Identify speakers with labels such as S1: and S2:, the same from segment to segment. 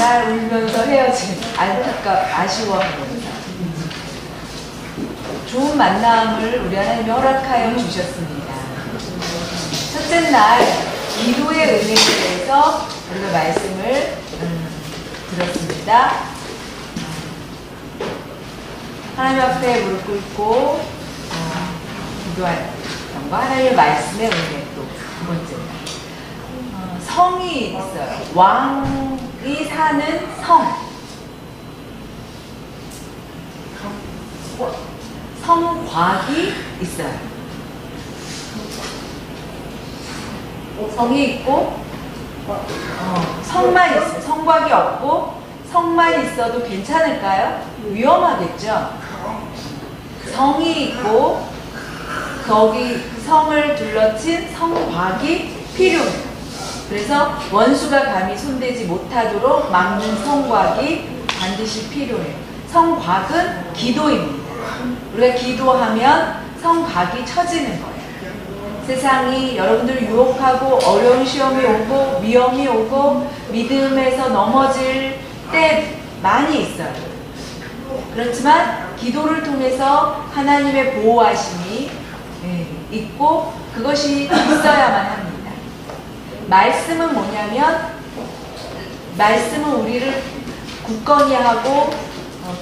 S1: 날 울면서 헤어진 아쉬워하면서 좋은 만남을 우리 하나님이 허락하여 주셨습니다. 첫째 날 기도의 은혜에 대해서 우리가 말씀을 들었습니다. 하나님 앞에 무릎 꿇고 기도하는 것과 하나님의 말씀의 은혜 또 두 번째 날 성이 있어요. 왕이 사는 성곽이 있어요. 성이 있고 성만 있어요. 성곽이 없고 성만 있어도 괜찮을까요? 위험하겠죠. 성이 있고 거기 성을 둘러친 성곽이 필요해요. 그래서 원수가 감히 손대지 못하도록 막는 성곽이 반드시 필요해요. 성곽은 기도입니다. 우리가 기도하면 성곽이 쳐지는 거예요. 세상이 여러분들 유혹하고 어려운 시험이 오고 위험이 오고 믿음에서 넘어질 때 많이 있어요. 그렇지만 기도를 통해서 하나님의 보호하심이 있고 그것이 있어야만 합니다. 말씀은 뭐냐면 말씀은 우리를 굳건히 하고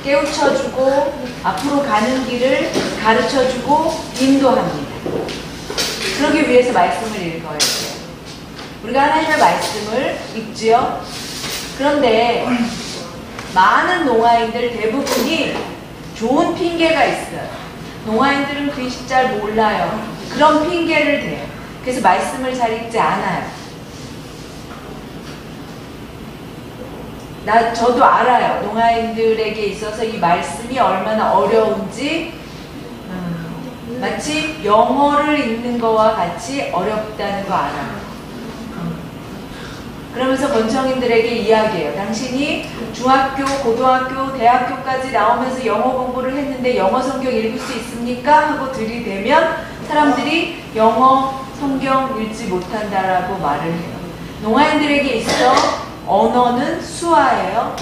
S1: 깨우쳐주고 앞으로 가는 길을 가르쳐주고 인도합니다. 그러기 위해서 말씀을 읽어야 돼요. 우리가 하나님의 말씀을 읽지요. 그런데 많은 농아인들 대부분이 좋은 핑계가 있어요. 농아인들은 글씨 잘 몰라요. 그런 핑계를 대요. 그래서 말씀을 잘 읽지 않아요. 저도 알아요. 농아인들에게 있어서 이 말씀이 얼마나 어려운지 마치 영어를 읽는 거와 같이 어렵다는 거 알아요. 그러면서 권청인들에게 이야기해요. 당신이 중학교, 고등학교, 대학교까지 나오면서 영어 공부를 했는데 영어 성경 읽을 수 있습니까? 하고 들이대면 사람들이 영어 성경 읽지 못한다라고 말을 해요. 농아인들에게 있어 언어는 수화예요.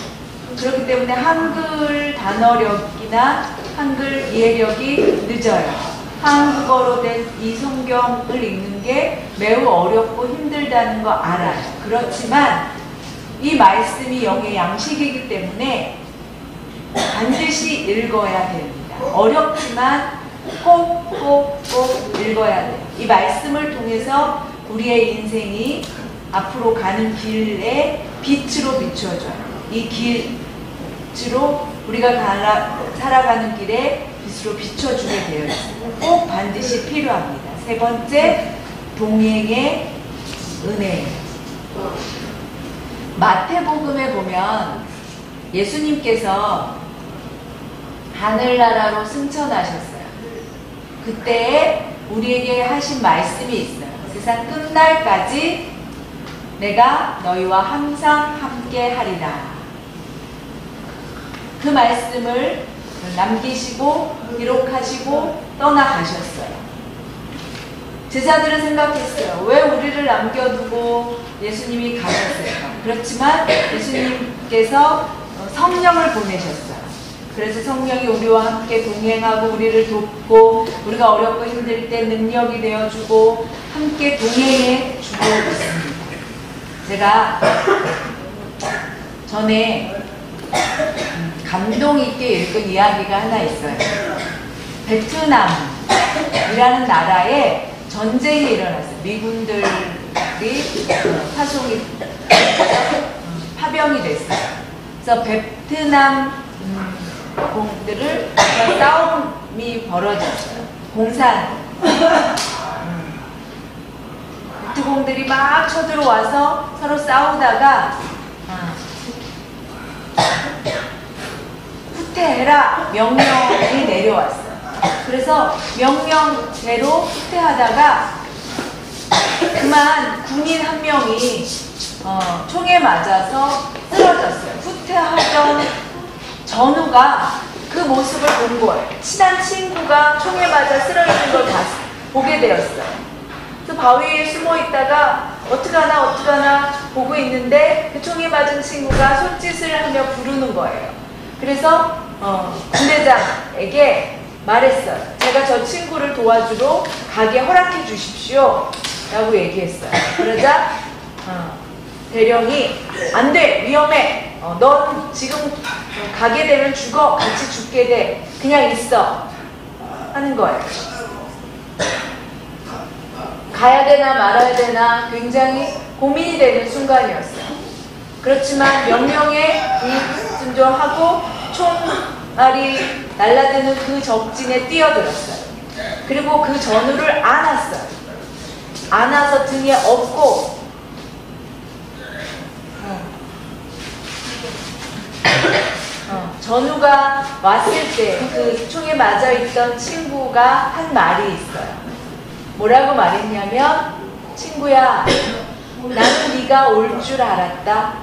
S1: 그렇기 때문에 한글 단어력이나 한글 이해력이 늦어요. 한국어로 된 이 성경을 읽는 게 매우 어렵고 힘들다는 거 알아요. 그렇지만 이 말씀이 영의 양식이기 때문에 반드시 읽어야 됩니다. 어렵지만 꼭 읽어야 돼요. 이 말씀을 통해서 우리의 인생이 앞으로 가는 길에 빛으로 비추어줘요. 이 빛으로 우리가 살아가는 길에 빛으로 비춰주게 되어 있어요. 꼭 반드시 필요합니다. 세 번째, 동행의 은혜예요. 마태복음에 보면 예수님께서 하늘나라로 승천하셨어요. 그때에 우리에게 하신 말씀이 있어요. 세상 끝날까지 내가 너희와 항상 함께 하리라. 그 말씀을 남기시고 기록하시고 떠나가셨어요. 제자들은 생각했어요. 왜 우리를 남겨두고 예수님이 가셨을까? 그렇지만 예수님께서 성령을 보내셨어요. 그래서 성령이 우리와 함께 동행하고 우리를 돕고 우리가 어렵고 힘들 때 능력이 되어주고 함께 동행해 주고 있습니다. 제가 전에 감동 있게 읽은 이야기가 하나 있어요. 베트남이라는 나라에 전쟁이 일어났어요. 미군들이 파병이 됐어요. 그래서 베트남 공들을 싸움이 벌어졌어요. 공산 베트공들이 막 쳐들어와서 서로 싸우다가 후퇴해라 명령이 내려왔어요. 그래서 명령대로 후퇴하다가 그만 군인 한 명이 총에 맞아서 쓰러졌어요. 후퇴하던 전우가 그 모습을 본 거예요. 친한 친구가 총에 맞아 쓰러진 걸 보게 되었어요. 그래서 바위 위에 숨어 있다가 어떡하나 보고 있는데 그 총에 맞은 친구가 손짓을 하며 부르는 거예요. 그래서 군대장에게 말했어요. 제가 저 친구를 도와주러 가게 허락해 주십시오 라고 얘기했어요. 그러자 대령이 안 돼, 위험해, 넌 지금 가게 되면 죽어, 같이 죽게 돼, 그냥 있어 하는 거예요. 가야 되나 말아야 되나 굉장히 고민이 되는 순간이었어요. 그렇지만 명령에 순종하고 총알이 날아드는 그 적진에 뛰어들었어요. 그리고 그 전우를 안았어요. 안아서 등에 업고 전우가 왔을 때 그 총에 맞아 있던 친구가 한 말이 있어요. 뭐라고 말했냐면, 친구야, 나는 네가 올 줄 알았다.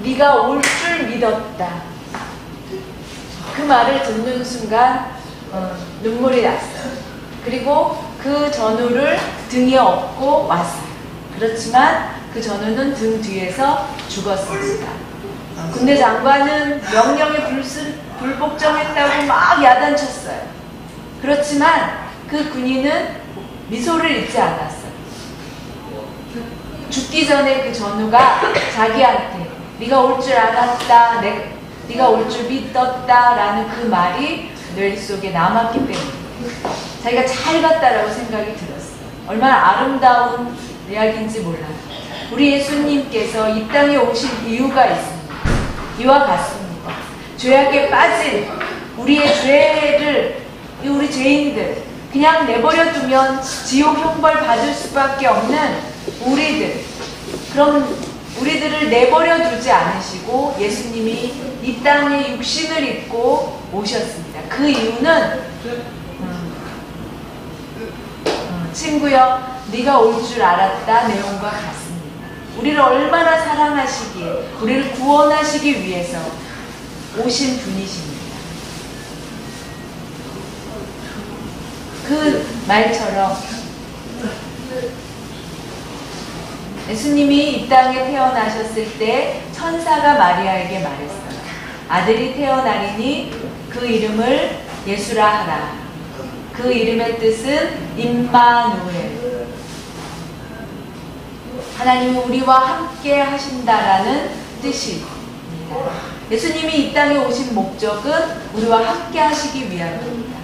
S1: 네가 올 줄 믿었다. 그 말을 듣는 순간 눈물이 났어요. 그리고 그 전우를 등에 업고 왔어요. 그렇지만 그 전우는 등 뒤에서 죽었습니다. 군대 장관은 명령에 불복종했다고 막 야단쳤어요. 그렇지만 그 군인은 미소를 잃지 않았어요. 죽기 전에 그 전우가 자기한테 네가 올 줄 알았다, 네가 올 줄 믿었다 라는 그 말이 뇌 속에 남았기 때문에 자기가 잘 갔다라고 생각이 들었어요. 얼마나 아름다운 이야기인지 몰라요. 우리 예수님께서 이 땅에 오신 이유가 있습니다. 이와 같습니다. 죄악에 빠진 우리의 죄를, 우리 죄인들 그냥 내버려 두면 지옥 형벌 받을 수밖에 없는 우리들, 그럼 우리들을 내버려 두지 않으시고 예수님이 이 땅에 육신을 입고 오셨습니다. 그 이유는 친구여, 네가 올 줄 알았다 내용과 같습니다. 우리를 얼마나 사랑하시기에, 우리를 구원하시기 위해서 오신 분이십니다. 그 말처럼 예수님이 이 땅에 태어나셨을 때 천사가 마리아에게 말했어요. 아들이 태어나리니 그 이름을 예수라 하라. 그 이름의 뜻은 임마누엘, 하나님이 우리와 함께 하신다라는 뜻입니다. 예수님이 이 땅에 오신 목적은 우리와 함께 하시기 위함입니다.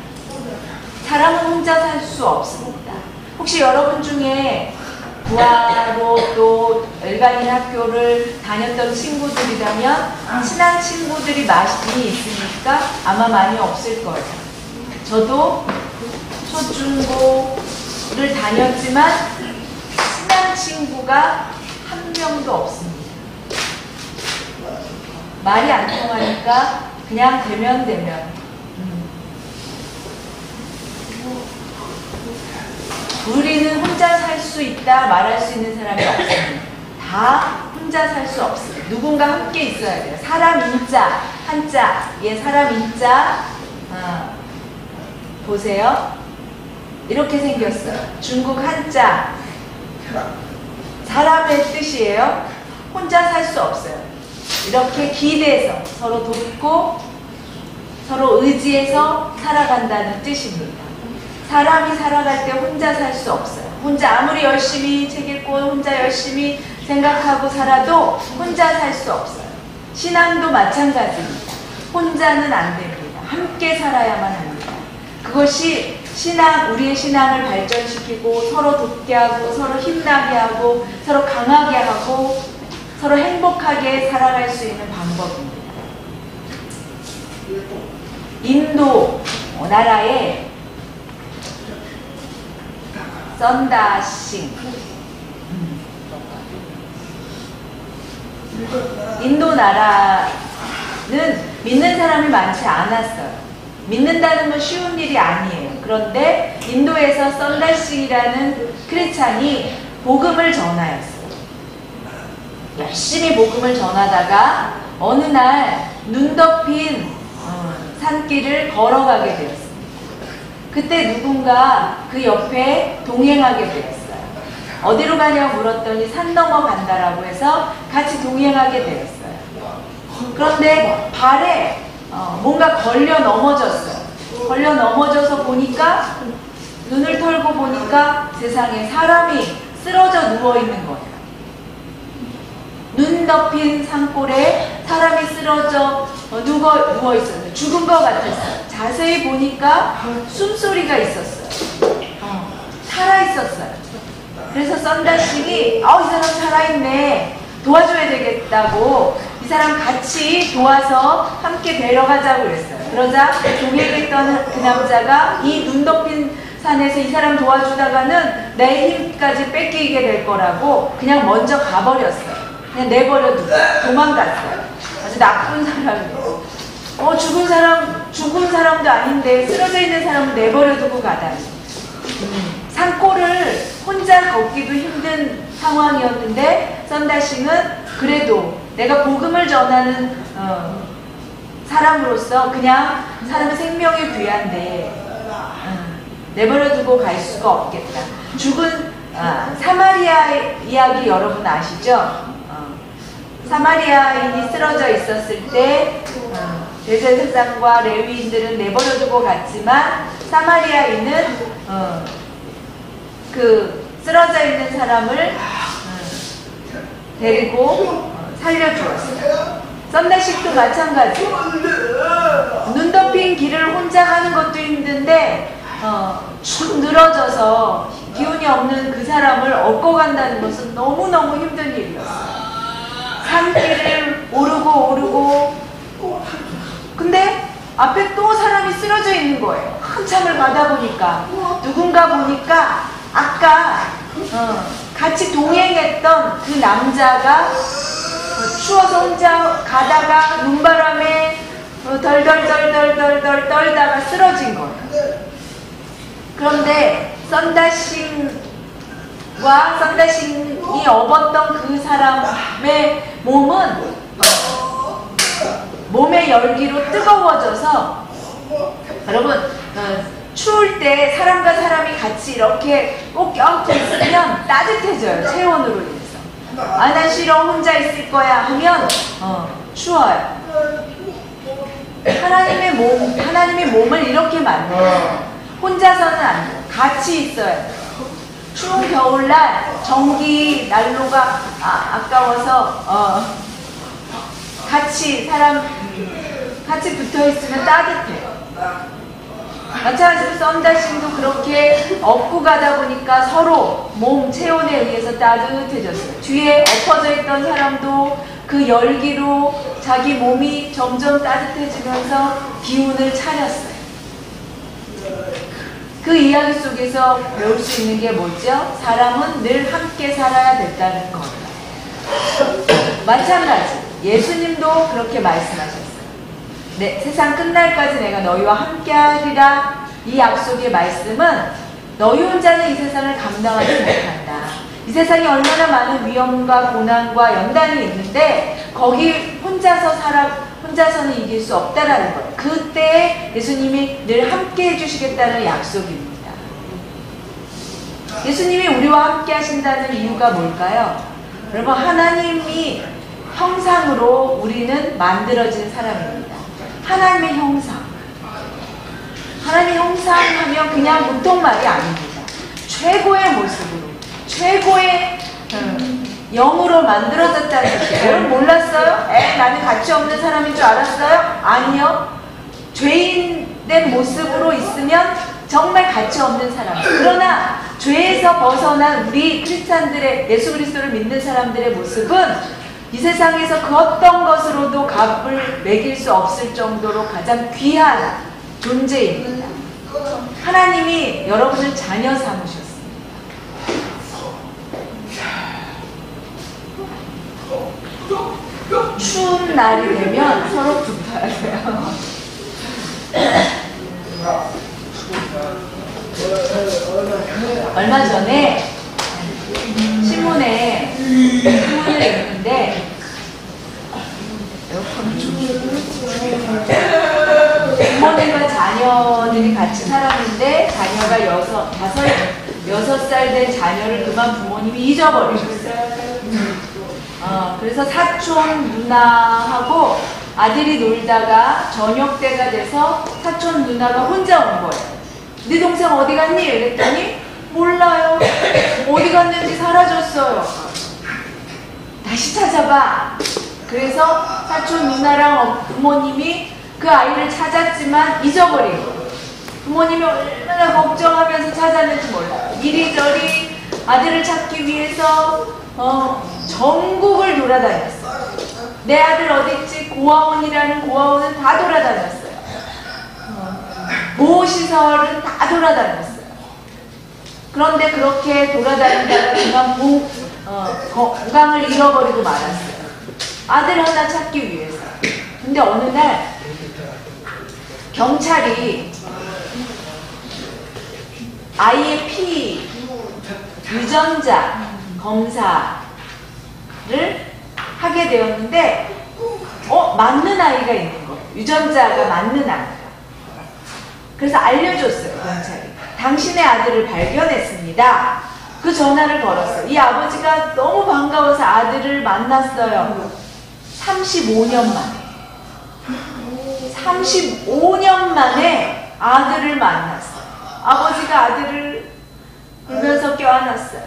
S1: 사람은 혼자 살 수 없습니다. 혹시 여러분 중에 부하로 또 일반인 학교를 다녔던 친구들이라면 친한 친구들이 많이 있으니까 아마 많이 없을 거예요. 저도 초중고를 다녔지만 친한 친구가 한 명도 없습니다. 말이 안 통하니까 그냥 대면 우리는 혼자 살 수 있다 말할 수 있는 사람이 없습니다. 다 혼자 살 수 없어요. 누군가 함께 있어야 돼요. 사람 인자, 한자, 사람 인자, 보세요. 이렇게 생겼어요. 중국 한자, 사람의 뜻이에요. 혼자 살 수 없어요. 이렇게 기대서 서로 돕고 서로 의지해서 살아간다는 뜻입니다. 사람이 살아갈 때 혼자 살 수 없어요. 혼자 아무리 열심히 책 읽고 혼자 열심히 생각하고 살아도 혼자 살 수 없어요. 신앙도 마찬가지입니다. 혼자는 안 됩니다. 함께 살아야만 합니다. 그것이 우리의 신앙을 발전시키고 서로 돕게 하고 서로 힘나게 하고 서로 강하게 하고 서로 행복하게 살아갈 수 있는 방법입니다. 인도 나라에 썬다싱, 인도 나라는 믿는 사람이 많지 않았어요. 믿는다는 건 쉬운 일이 아니에요. 그런데 인도에서 썬다싱이라는 크리스찬이 복음을 전하였어요. 열심히 복음을 전하다가 어느 날 눈 덮인 산길을 걸어가게 되었습니다. 그때 누군가 그 옆에 동행하게 되었어요. 어디로 가냐고 물었더니 산 넘어간다라고 해서 같이 동행하게 되었어요. 그런데 발에 뭔가 걸려 넘어졌어요. 걸려 넘어져서 보니까, 눈을 털고 보니까 세상에 사람이 쓰러져 누워있는 거예요. 눈 덮인 산골에 사람이 쓰러져 누워있었어요. 죽은 것 같았어요. 자세히 보니까 숨소리가 있었어요. 살아있었어요. 그래서 썬다싱이 이 사람 살아있네, 도와줘야 되겠다고 이 사람 같이 도와서 함께 데려가자고 그랬어요. 그러자 동행했던 그 남자가 이 눈 덮인 산에서 이 사람 도와주다가는 내 힘까지 뺏기게 될 거라고 그냥 먼저 가버렸어요. 그냥 내버려두고 도망갔어요. 아주 나쁜 사람이에요. 죽은 사람도 아닌데 쓰러져 있는 사람을 내버려두고 가다니. 산골을 혼자 걷기도 힘든 상황이었는데 썬다싱은 그래도 내가 복음을 전하는 사람으로서 그냥 사람의 생명이 귀한데 내버려두고 갈 수가 없겠다. 죽은 사마리아 이야기 여러분 아시죠? 사마리아인이 쓰러져 있었을 때 대제사장과 레위인들은 내버려두고 갔지만 사마리아인은 그 쓰러져 있는 사람을 데리고 살려주었어요. 썬다싱도 마찬가지. 눈 덮인 길을 혼자 가는 것도 힘든데 축 늘어져서 기운이 없는 그 사람을 업고 간다는 것은 너무너무 힘든 일이었어요. 산길을 오르고 근데 앞에 또 사람이 쓰러져 있는 거예요. 한참을 가다 보니까 누군가 보니까 아까 같이 동행했던 그 남자가 추워서 혼자 가다가 눈바람에 덜덜덜 떨다가 쓰러진 거예요. 그런데 썬다싱이 업었던 그 사람의 몸의 열기로 뜨거워져서, 여러분 추울 때 사람과 사람이 같이 이렇게 꼭 껴안고 있으면 따뜻해져요. 체온으로 인해서. 난 싫어, 혼자 있을 거야 하면 추워요. 하나님의 몸을 이렇게 만들어요. 혼자서는 안 돼요. 같이 있어야 돼요. 추운 겨울날 전기 난로가 아까워서 같이 붙어 있으면 따뜻해요. 마찬가지로 썬다싱도 그렇게 업고 가다 보니까 서로 몸 체온에 의해서 따뜻해졌어요. 뒤에 엎어져 있던 사람도 그 열기로 자기 몸이 점점 따뜻해지면서 기운을 차렸어요. 그 이야기 속에서 배울 수 있는 게 뭐죠? 사람은 늘 함께 살아야 된다는 겁니다. 마찬가지, 예수님도 그렇게 말씀하셨어요. 네, 세상 끝날까지 내가 너희와 함께 하리라. 이 약속의 말씀은 너희 혼자는 이 세상을 감당하지 못한다. 이 세상에 얼마나 많은 위험과 고난과 연단이 있는데 거기 혼자서는 이길 수 없다라는 거예요. 그때 예수님이 늘 함께 해주시겠다는 약속입니다. 예수님이 우리와 함께 하신다는 이유가 뭘까요? 여러분, 하나님이 형상으로 우리는 만들어진 사람입니다. 하나님의 형상. 하나님의 형상하면 그냥 보통 말이 아닙니다. 최고의 모습으로, 최고의 영으로 만들어졌다는 것이에요. 여러분 몰랐어요? 나는 가치 없는 사람인 줄 알았어요? 아니요. 죄인된 모습으로 있으면 정말 가치 없는 사람. 그러나 죄에서 벗어난 우리 크리스찬들의, 예수 그리스도를 믿는 사람들의 모습은 이 세상에서 그 어떤 것으로도 값을 매길 수 없을 정도로 가장 귀한 존재입니다. 하나님이 여러분을 자녀 삼으셨습니다. 추운 날이 되면 서로 붙어야 돼요. 얼마 전에 신문을 읽는데 부모님과 자녀들이 부모님이 같이 살았는데 자녀가 여섯 살 된 자녀를 그만 부모님이 잊어버리셨어요. 그래서 사촌 누나하고 아들이 놀다가 저녁 때가 돼서 사촌 누나가 혼자 온 거예요. 네 동생 어디 갔니? 그랬더니 몰라요. 어디 갔는지 사라졌어요. 다시 찾아봐. 그래서 사촌 누나랑 부모님이 그 아이를 찾았지만 잊어버린 거예요. 부모님이 얼마나 걱정하면서 찾았는지 몰라요. 이리저리 아들을 찾기 위해서 전국을 돌아다녔어요. 내 아들 어딨지? 고아원이라는 고아원은 다 돌아다녔어요. 보호시설은 다 돌아다녔어요. 그런데 그렇게 돌아다니다가 그만 건강을 잃어버리고 말았어요. 아들 하나 찾기 위해서. 근데 어느 날 경찰이 아이의 피 유전자 검사를 하게 되었는데 맞는 아이가 있는 거예요. 유전자가 맞는 아이가. 그래서 알려줬어요. 경찰이. 당신의 아들을 발견했습니다. 그 전화를 걸었어요. 이 아버지가 너무 반가워서 아들을 만났어요. 35년 만에. 35년 만에 아들을 만났어요. 아버지가 아들을 울면서 껴안았어요.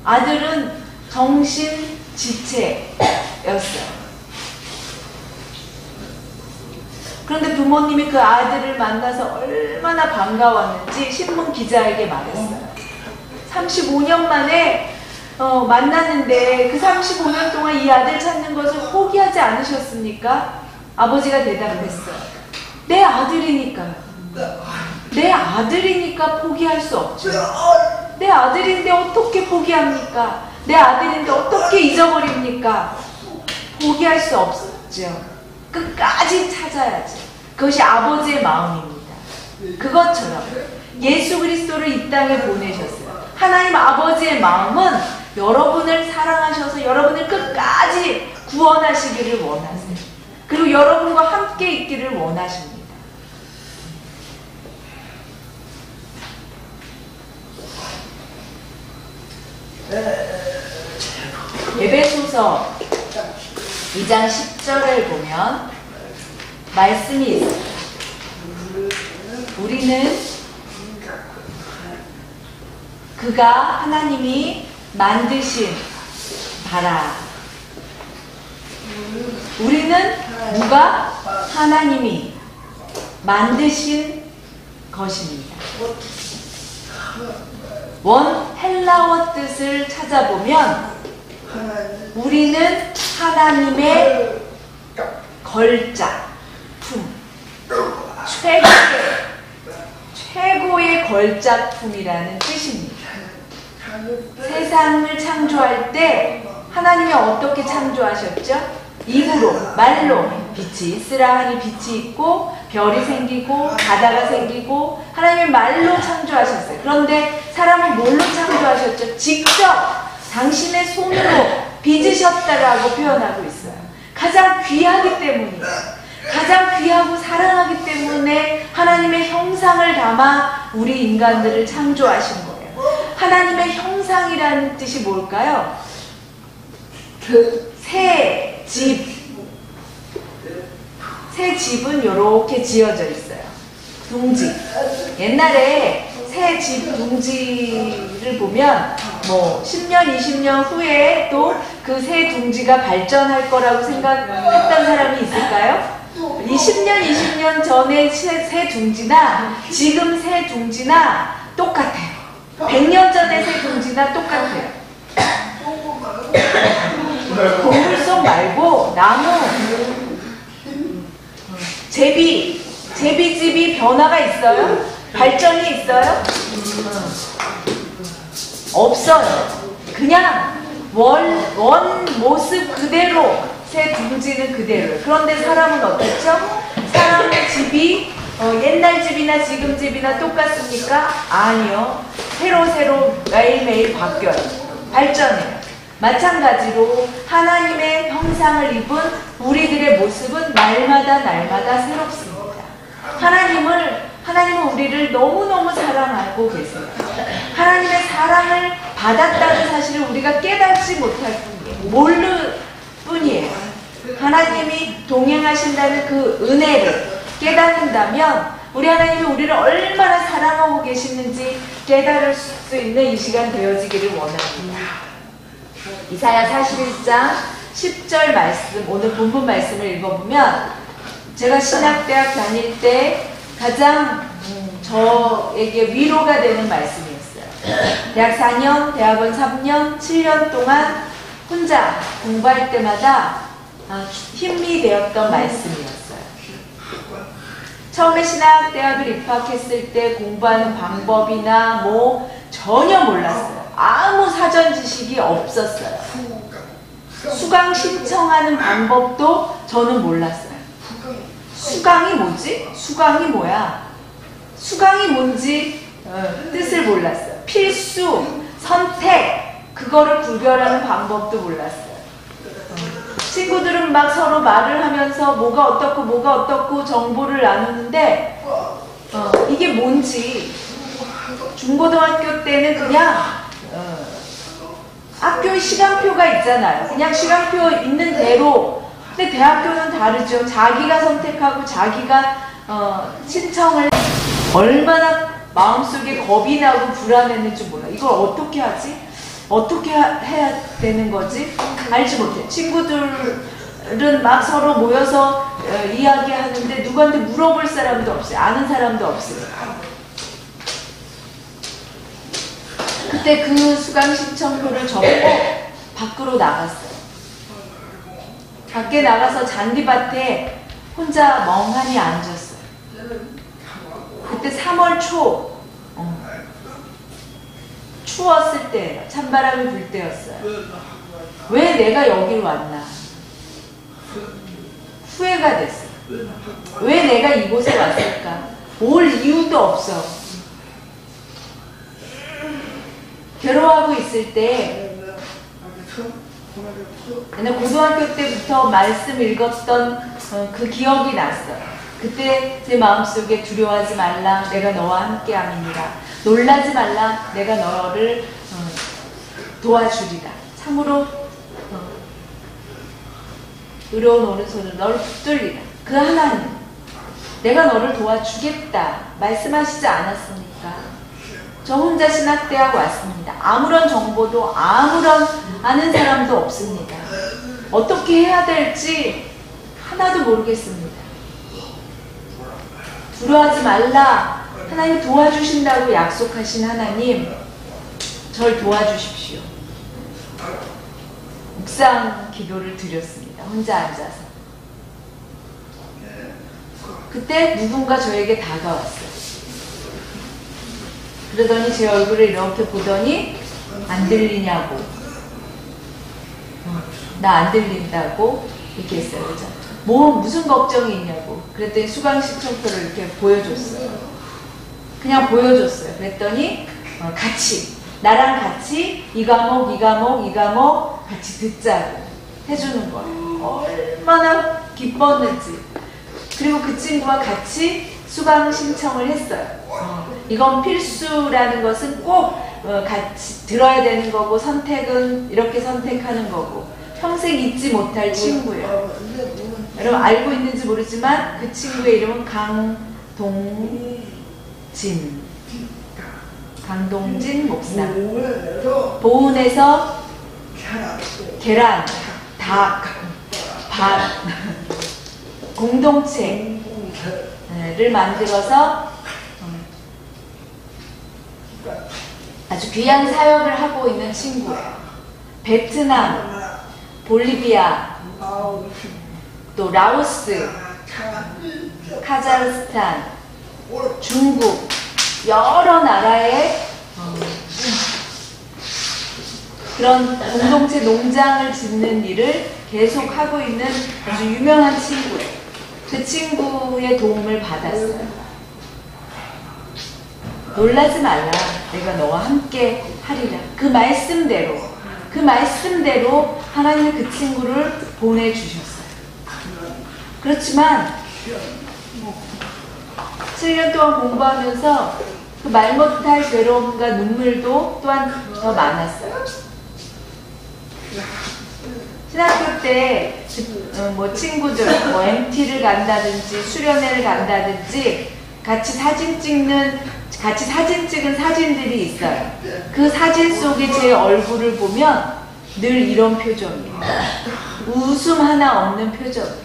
S1: 아들은 정신지체였어요. 그런데 부모님이 그 아들을 만나서 얼마나 반가웠는지 신문 기자에게 말했어요. 35년 만에 만났는데 그 35년 동안 이 아들 찾는 것을 포기하지 않으셨습니까? 아버지가 대답했어요. 내 아들이니까요. 내 아들이니까 포기할 수 없죠. 내 아들인데 어떻게 포기합니까? 내 아들인데 어떻게 잊어버립니까? 포기할 수 없죠. 끝까지 찾아야지. 그것이 아버지의 마음입니다. 그것처럼 예수 그리스도를 이 땅에 보내셨어요. 하나님 아버지의 마음은 여러분을 사랑하셔서 여러분을 끝까지 구원하시기를 원하세요. 그리고 여러분과 함께 있기를 원하십니다. 에베소서 2장 10절을 보면 말씀이 있습니다. 우리는 그가 하나님이 만드신 바라. 우리는 누가? 하나님이 만드신 것입니다. 원 헬라어 뜻을 찾아보면 우리는 하나님의 걸작품, 최고의 걸작품이라는 뜻입니다. 세상을 창조할 때 하나님이 어떻게 창조하셨죠? 입으로, 말로 빛이 있으라 하니 빛이 있고 별이 생기고 바다가 생기고 하나님이 말로 창조하셨어요. 그런데 사람을 뭘로 창조하셨죠? 직접 당신의 손으로 빚으셨다라고 표현하고 있어요. 가장 귀하기 때문이에요. 가장 귀하고 사랑하기 때문에 하나님의 형상을 담아 우리 인간들을 창조하신 거예요. 하나님의 형상이라는 뜻이 뭘까요? 새 집. 새 집은 이렇게 지어져 있어요. 둥지. 옛날에 새 집 둥지를 보면 뭐 10년, 20년 후에 또 그 새 둥지가 발전할 거라고 생각했던 사람이 있을까요? 이 10년, 20년 전에 새 둥지나 지금 새 둥지나 똑같아요. 100년 전의 새 둥지나 똑같아요. 동물성 말고 나무, 제비집이 변화가 있어요? 발전이 있어요? 없어요. 그냥 원 모습 그대로 새 둥지는 그대로예요. 그런데 사람은 어떻죠? 사람의 집이 옛날 집이나 지금 집이나 똑같습니까? 아니요. 새로 매일매일 바뀌어요. 발전해요. 마찬가지로 하나님의 형상을 입은 우리들의 모습은 날마다 새롭습니다. 하나님은 우리를 너무너무 사랑하고 계세요. 하나님의 사랑을 받았다는 사실을 우리가 깨닫지 못할 뿐이에요. 모를 뿐이에요. 하나님이 동행하신다는 그 은혜를 깨닫는다면 우리 하나님이 우리를 얼마나 사랑하고 계시는지 깨달을 수 있는 이 시간 되어지기를 원합니다. 이사야 41장 10절 말씀, 오늘 본문 말씀을 읽어보면 제가 신학대학 다닐 때 가장 저에게 위로가 되는 말씀이었어요. 대학 4년, 대학원 3년, 7년 동안 혼자 공부할 때마다 힘이 되었던 말씀이었어요. 처음에 신학대학을 입학했을 때 공부하는 방법이나 뭐 전혀 몰랐어요. 아무 사전 지식이 없었어요. 수강 신청하는 방법도 저는 몰랐어요. 수강이 뭐지? 수강이 뭐야? 수강이 뭔지 뜻을 몰랐어요. 필수, 선택, 그거를 구별하는 방법도 몰랐어요. 친구들은 막 서로 말을 하면서 뭐가 어떻고 정보를 나누는데 이게 뭔지 중고등학교 때는 그냥 학교 시간표가 있잖아요. 그냥 시간표 있는 대로. 근데 대학교는 다르죠. 자기가 선택하고 자기가 신청을 얼마나 마음속에 겁이 나고 불안했는지 몰라. 이걸 어떻게 하지? 어떻게 해야 되는 거지? 알지 못해. 친구들은 막 서로 모여서 이야기하는데 누구한테 물어볼 사람도 없어요. 아는 사람도 없어요. 그때 그 수강 신청표를 접고 밖으로 나갔어요. 밖에 나가서 잔디밭에 혼자 멍하니 앉았어요. 그때 3월 초 추웠을 때예요. 찬바람이 불 때였어요. 왜 내가 여길 왔나? 후회가 됐어요. 왜 내가 이곳에 왔을까? 올 이유도 없어. 괴로워하고 있을 때 옛날 고등학교 때부터 말씀 읽었던 그 기억이 났어요. 그때 제 마음속에 두려워하지 말라, 내가 너와 함께함이니라. 놀라지 말라, 내가 너를 도와주리라. 참으로 의로운 오른손으로 너를 붙들리라. 그 하나님, 내가 너를 도와주겠다 말씀하시지 않았습니까? 저 혼자 신학대학 왔습니다. 아무런 정보도 아무런 아는 사람도 없습니다. 어떻게 해야 될지 하나도 모르겠습니다. 두려워하지 말라. 하나님 도와주신다고 약속하신 하나님, 절 도와주십시오. 묵상 기도를 드렸습니다. 혼자 앉아서. 그때 누군가 저에게 다가왔어요. 그러더니 제 얼굴을 이렇게 보더니 안 들리냐고, 나 안 들린다고 이렇게 했어요. 그죠? 무슨 걱정이 있냐고. 그랬더니 수강 신청표를 이렇게 보여줬어요. 그냥 보여줬어요. 그랬더니 같이, 나랑 같이 이 과목 같이 듣자고 해주는 거예요. 얼마나 기뻤는지. 그리고 그 친구와 같이 수강 신청을 했어요. 이건 필수라는 것은 꼭 같이 들어야 되는 거고, 선택은 이렇게 선택하는 거고, 평생 잊지 못할 친구예요. 여러분 알고 있는지 모르지만 그 친구의 이름은 강동진 목사. 보은에서 계란, 닭, 밥, 공동체를 만들어서 아주 귀한 사역을 하고 있는 친구예요. 베트남, 볼리비아, 또 라오스, 카자흐스탄, 중국, 여러 나라의 그런 공동체 농장을 짓는 일을 계속 하고 있는 아주 유명한 친구예요. 그 친구의 도움을 받았어요. 놀라지 말라, 내가 너와 함께 하리라. 그 말씀대로 하나님이 그 친구를 보내주셨어요. 그렇지만 7년 동안 공부하면서 그 말 못할 괴로움과 눈물도 또한 더 많았어요. 신학교 때 뭐 친구들 뭐 MT를 간다든지 수련회를 간다든지 같이 사진 찍은 사진들이 있어요. 그 사진 속에 제 얼굴을 보면 늘 이런 표정이에요. 웃음 하나 없는 표정이에요.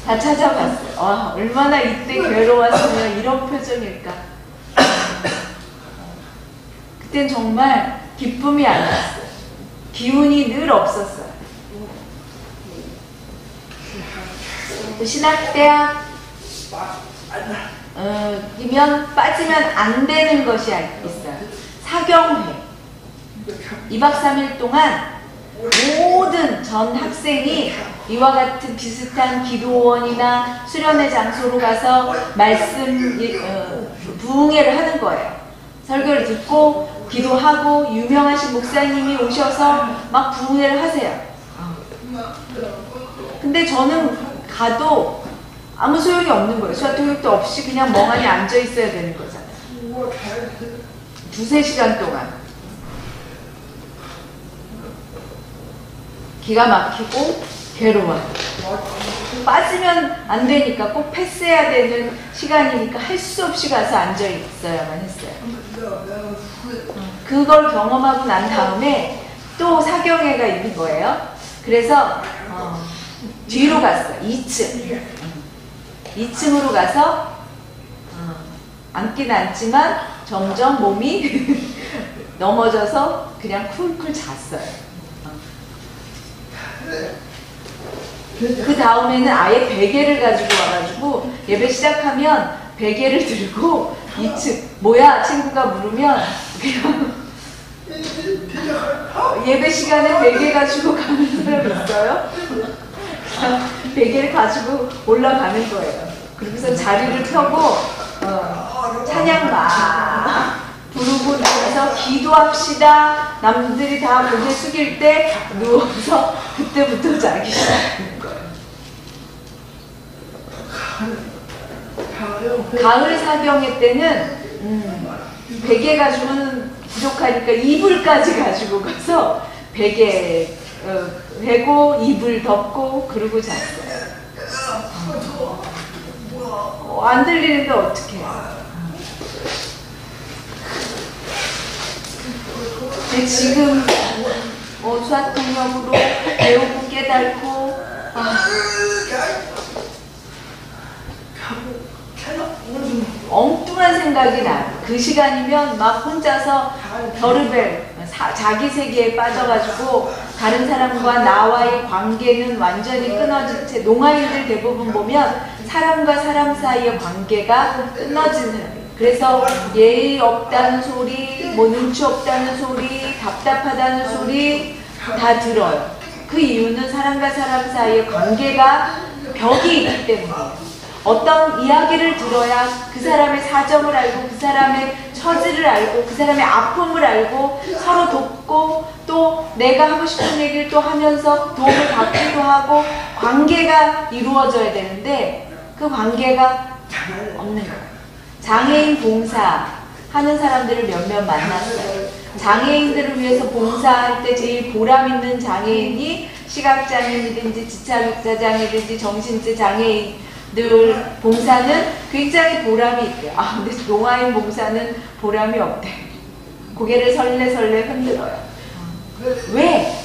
S1: 다 찾아봤어요. 얼마나 이때 괴로웠으면 이런 표정일까. 그땐 정말 기쁨이 아니었어요. 기운이 늘 없었어요. 신학대학 이면 빠지면 안 되는 것이 있어요. 사경회. 2박 3일 동안 모든 전 학생이 이와 같은 비슷한 기도원이나 수련회 장소로 가서 말씀 부흥회를 하는 거예요. 설교를 듣고 기도하고 유명하신 목사님이 오셔서 막 부흥회를 하세요. 근데 저는 가도 아무 소용이 없는 거예요. 수학 교육도 없이 그냥 멍하니 앉아 있어야 되는 거잖아요. 2~3시간 동안. 기가 막히고 괴로워요. 빠지면 안 되니까 꼭 패스해야 되는 시간이니까 할 수 없이 가서 앉아 있어야만 했어요. 그걸 경험하고 난 다음에 또 사경회가 있는 거예요. 그래서 뒤로 갔어요. 2층으로 가서 앉긴 앉지만 점점 몸이 넘어져서 그냥 쿨쿨 잤어요. 그 다음에는 아예 베개를 가지고 와가지고 예배 시작하면 베개를 들고 2층 뭐야 친구가 물으면 그냥 예배 시간에 베개 가지고 가는 사람 있어요? 베개를 가지고 올라가는 거예요. 그러면서 자리를 펴고 찬양 막 부르고 나서 기도합시다. 남들이 다 고개 숙일 때 누워서 그때부터 자기 시작하는 거예요. 가을 사경회 때는 베개 가지고는 부족하니까 이불까지 가지고 가서 베개 베고 이불 덮고 그러고 잤어요. 안 들리는데 어떡해. 근데 지금 수학 통역으로 배우고 깨닫고 엉뚱한 생각이 나요. 그 시간이면 막 혼자서 별의별 자기 세계에 빠져가지고 다른 사람과 나와의 관계는 완전히 끊어진 채 농아인들 대부분 보면 사람과 사람 사이의 관계가 끊어지는 그래서 예의 없다는 소리, 뭐 눈치 없다는 소리, 답답하다는 소리 다 들어요. 그 이유는 사람과 사람 사이의 관계가 벽이 있기 때문이에요. 어떤 이야기를 들어야 그 사람의 사정을 알고 그 사람의 처지를 알고 그 사람의 아픔을 알고 서로 돕고 또 내가 하고 싶은 얘기를 또 하면서 도움을 받기도 하고 관계가 이루어져야 되는데 그 관계가 없는 거예요. 장애인 봉사 하는 사람들을 몇몇 만났어요. 장애인들을 위해서 봉사할 때 제일 보람 있는 장애인이 시각장애인이든지 지차장애든지 정신체 장애인들 봉사는 굉장히 보람이 있대요. 근데 농아인 봉사는 보람이 없대요. 고개를 설레설레 흔들어요. 왜?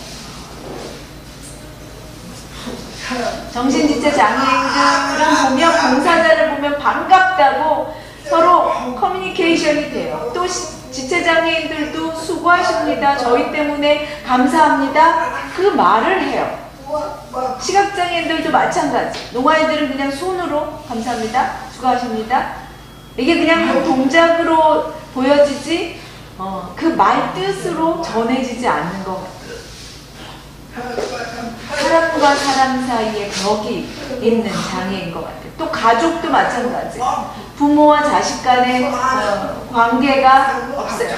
S1: 정신지체 장애인들은 보면 봉사자를 보면 반갑다고 서로 커뮤니케이션이 돼요. 또 지체장애인들도 수고하십니다. 저희 때문에 감사합니다. 그 말을 해요. 시각장애인들도 마찬가지. 농아이들은 그냥 손으로 감사합니다. 수고하십니다. 이게 그냥 한 동작으로 보여지지 그 말 뜻으로 전해지지 않는 것 같아요. 사람과 사람 사이에 벽이 있는 장애인 것 같아요. 또 가족도 마찬가지. 부모와 자식 간의 관계가 없어요.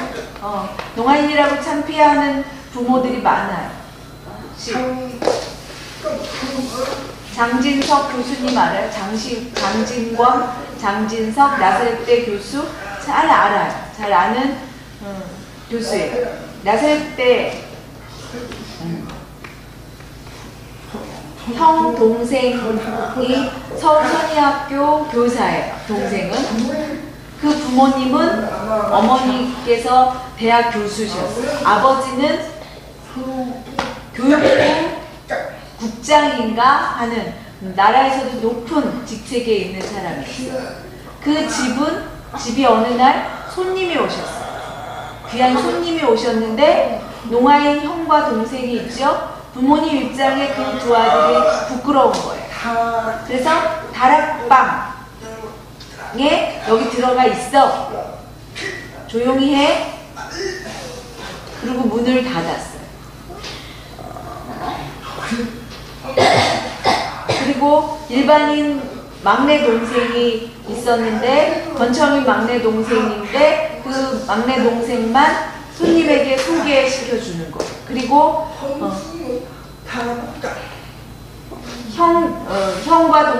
S1: 농아인이라고 창피해하는 부모들이 많아요. 장진석 교수님 알아요? 장진권, 장진석, 나사렛대 교수 잘 알아요. 잘 아는 교수예요. 나사렛대 형 동생이 서울 선희학교 교사예요. 동생은. 그 부모님은 어머니께서 대학 교수셨어요. 아버지는 교육부 국장인가 하는 나라에서도 높은 직책에 있는 사람이었어요. 그 집이 어느 날 손님이 오셨어요. 귀한 손님이 오셨는데 농아인 형과 동생이 있죠. 부모님 입장에 그 두 아들이 부끄러운 거예요. 그래서 다락방에 여기 들어가 있어. 조용히 해. 그리고 문을 닫았어요. 그리고 일반인 막내 동생이 있었는데 권청이 막내 동생인데 그 막내 동생만 손님에게 소개시켜 주는 거예요. 그리고 형과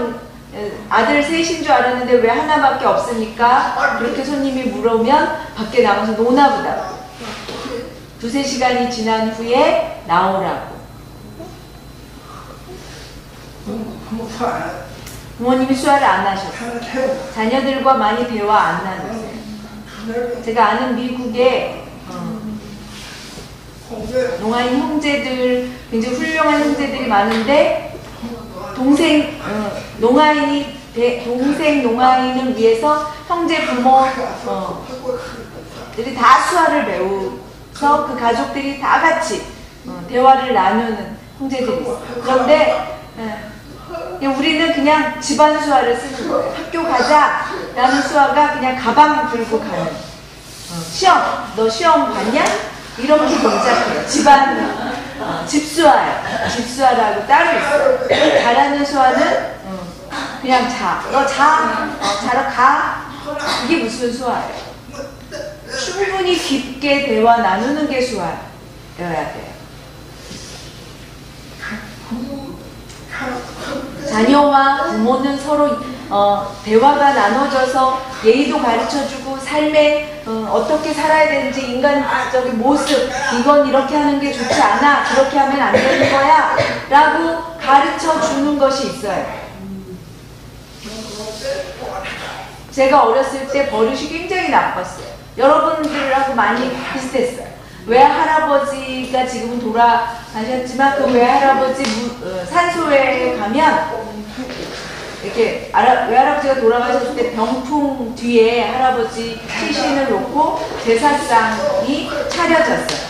S1: 아들 셋인 줄 알았는데 왜 하나밖에 없으니까 그렇게 손님이 물으면 밖에 나가서 노나 보다. 두세 시간이 지난 후에 나오라고. 부모님이 수화를 안 하셨어요. 자녀들과 많이 대화 안 나눴어요. 제가 아는 미국에 농아인 형제들, 굉장히 훌륭한 형제들이 많은데 동생 농아인을 위해서 형제 부모들이 다 수화를 배워서 그 가족들이 다 같이 대화를 나누는 형제들이 있어요. 그런데 우리는 그냥 집안 수화를 쓰는 거예요. 학교 가자 라는 수화가 그냥 가방 들고 가는 시험, 너 시험 봤냐? 이렇게 동작해요. 집수화예요. 집수화라고 따로 있어요. 잘하는 수화는 그냥 자. 너 자러 가. 이게 무슨 수화예요? 충분히 깊게 대화 나누는 게 수화여야 돼요. 자녀와 부모는 서로 대화가 나눠져서 예의도 가르쳐주고 삶에 어떻게 살아야 되는지 인간적인 모습, 이건 이렇게 하는 게 좋지 않아, 그렇게 하면 안 되는 거야 라고 가르쳐주는 것이 있어요. 제가 어렸을 때 버릇이 굉장히 나빴어요. 여러분들하고 많이 비슷했어요. 외할아버지가 지금은 돌아가셨지만 그 외할아버지 산소에 가면 이렇게 외할아버지가 돌아가셨을 때 병풍 뒤에 할아버지 시신을 놓고 제사상이 차려졌어요.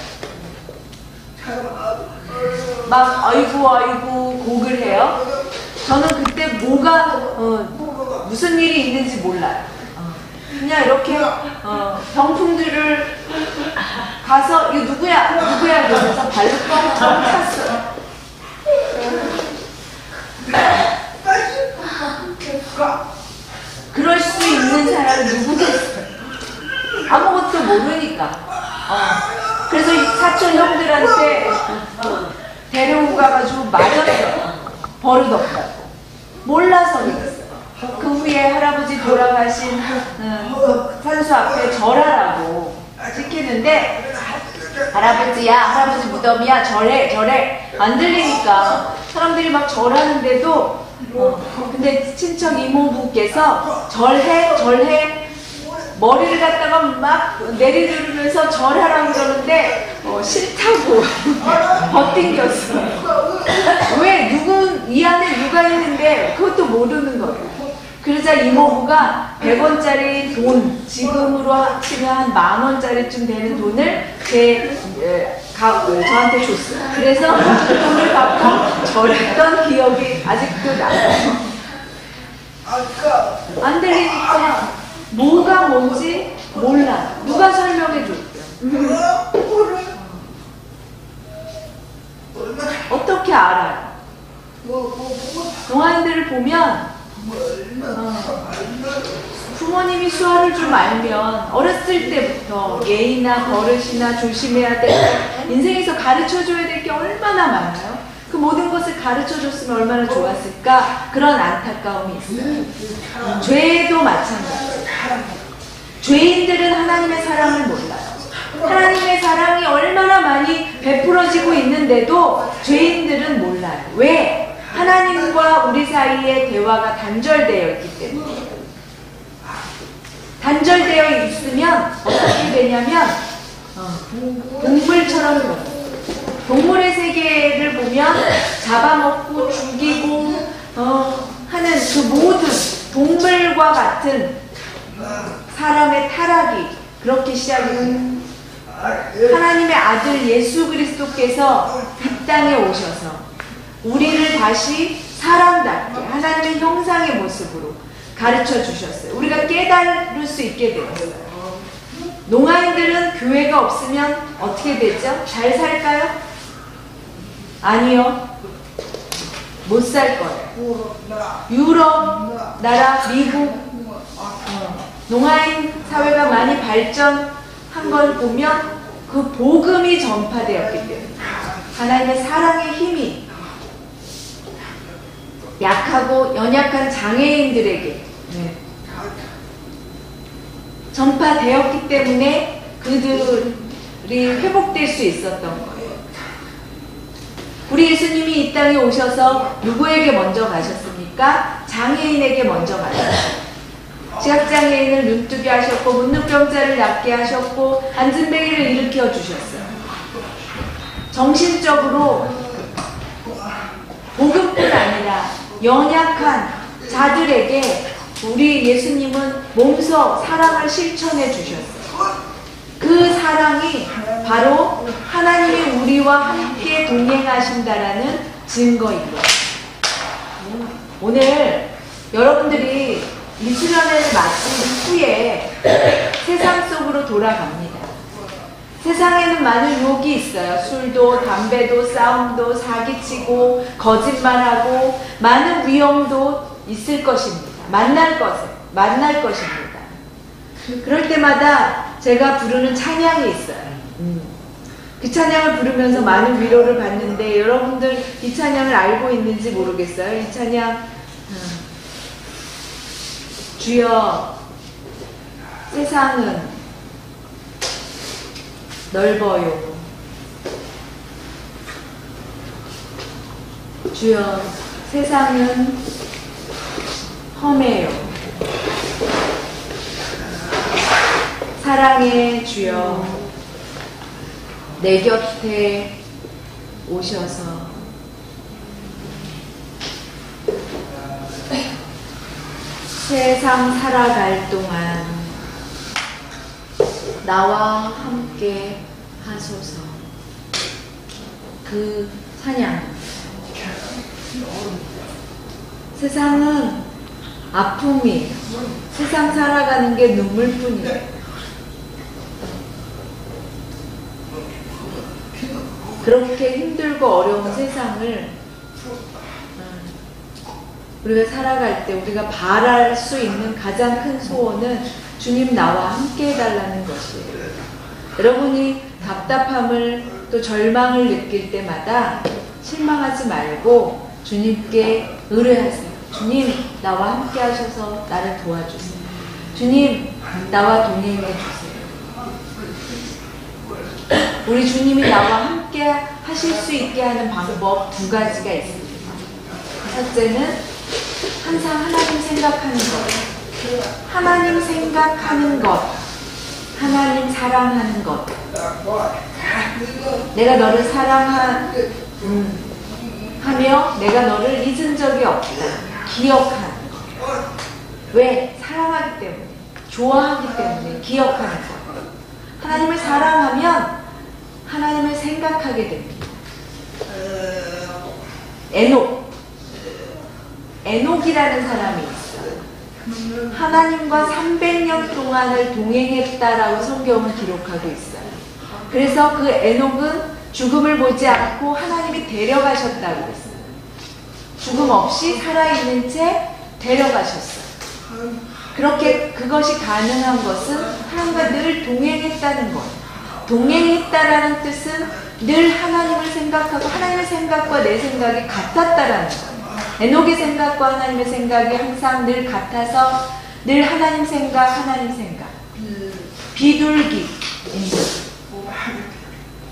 S1: 막 아이고 곡을 해요. 저는 그때 무슨 일이 있는지 몰라요. 그냥 이렇게 병풍들을 가서 이거 누구야 그러면서 발로 뻥뻥 찼어요. 그럴 수 있는 사람이 누구겠어요? 아무것도 모르니까. 그래서 이 사촌 형들한테 데리고 가가지고 맞았어요. 버릇없다고. 몰라서 그랬어요. 그 후에 할아버지 돌아가신 그 산수 앞에 절하라고 시키는데 할아버지 무덤이야 절해 안 들리니까 사람들이 막 절하는데도 근데 친척 이모부께서 절해 머리를 갖다가 막 내리누르면서 절하라고 그러는데 싫다고 버팅겼어요. 왜 이 안에 누가 있는데 그것도 모르는 거예요. 그러자 이모부가 100원짜리 돈, 지금으로 치면 한 10,000원짜리쯤 되는 돈을 저한테 줬어요. 그래서 그 돈을 받고 절했던 기억이 아직도 나요. 안 들리니까 뭐가 뭔지 몰라. 누가 설명해 줬대요. 어떻게 알아요? 동아인들을 보면 부모님이 수화를 좀 알면 어렸을 때부터 예의나 버릇이나 조심해야 될 거, 인생에서 가르쳐줘야 될 게 얼마나 많아요. 그 모든 것을 가르쳐줬으면 얼마나 좋았을까? 그런 안타까움이 있어요. 죄도 마찬가지. 죄인들은 하나님의 사랑을 몰라요. 하나님의 사랑이 얼마나 많이 베풀어지고 있는데도 죄인들은 몰라요. 왜? 하나님과 우리 사이의 대화가 단절되어 있기 때문에. 단절되어 있으면 어떻게 되냐면 동물처럼 그래요. 동물의 세계를 보면 잡아먹고 죽이고 하는 그 모든 동물과 같은 사람의 타락이 그렇게 시작이 돼요. 하나님의 아들 예수 그리스도께서 이 땅에 오셔서 우리를 다시 사람답게 하나님의 형상의 모습으로 가르쳐 주셨어요. 우리가 깨달을 수 있게 되었어요. 농아인들은 교회가 없으면 어떻게 되죠? 잘 살까요? 아니요. 못 살 거예요. 유럽 나라, 미국 농아인 사회가 많이 발전한 걸 보면 그 복음이 전파되었기 때문에 하나님의 사랑의 힘이 약하고 연약한 장애인들에게 전파되었기 때문에 그들이 회복될 수 있었던 거예요. 우리 예수님이 이 땅에 오셔서 누구에게 먼저 가셨습니까? 장애인에게 먼저 가셨어요. 지각장애인을 눈뜨게 하셨고 문둥병자를 낫게 하셨고 안진뱅이를 일으켜 주셨어요. 정신적으로 복음뿐 아니라 연약한 자들에게 우리 예수님은 몸소 사랑을 실천해 주셨어요. 그 사랑이 바로 하나님이 우리와 함께 동행하신다라는 증거입니다. 오늘 여러분들이 이 수련회를 마친 후에 세상 속으로 돌아갑니다. 세상에는 많은 유혹이 있어요. 술도, 담배도, 싸움도, 사기치고, 거짓말하고, 많은 위험도 있을 것입니다. 만날 것입니다. 그럴 때마다 제가 부르는 찬양이 있어요. 그 찬양을 부르면서 많은 위로를 받는데 여러분들 이 찬양을 알고 있는지 모르겠어요. 이 찬양 주여 세상은 넓어요. 주여 세상은 험해요. 사랑의 주여 내 곁에 오셔서 세상 살아갈 동안 나와 함께 하소서. 그 찬양. 세상은 아픔이에요. 세상 살아가는 게 눈물뿐이에요. 그렇게 힘들고 어려운 세상을 우리가 살아갈 때 우리가 바랄 수 있는 가장 큰 소원은 주님 나와 함께 해달라는 것이에요. 여러분이 답답함을 또 절망을 느낄 때마다 실망하지 말고 주님께 의뢰하세요. 주님 나와 함께 하셔서 나를 도와주세요. 주님 나와 동행해 주세요. 우리 주님이 나와 함께 하실 수 있게 하는 방법 두 가지가 있습니다. 첫째는 항상 하나님 생각하는 것, 하나님 생각하는 것, 하나님 사랑하는 것. 내가 너를 사랑하며 내가 너를 잊은 적이 없다. 기억하는 것. 왜? 사랑하기 때문에, 좋아하기 때문에 기억하는 것. 하나님을 사랑하면 하나님을 생각하게 됩니다. 에녹이라는 사람이 있어요. 하나님과 300년 동안을 동행했다라고 성경은 기록하고 있어요. 그래서 그 에녹은 죽음을 보지 않고 하나님이 데려가셨다고 했어요. 죽음 없이 살아있는 채 데려가셨어요. 그렇게 그것이 가능한 것은 하나님과 늘 동행했다는 거예요. 동행했다라는 뜻은 늘 하나님을 생각하고 하나님의 생각과 내 생각이 같았다라는 거예요. 에녹의 생각과 하나님의 생각이 항상 늘 같아서 늘 하나님 생각, 하나님 생각. 비둘기.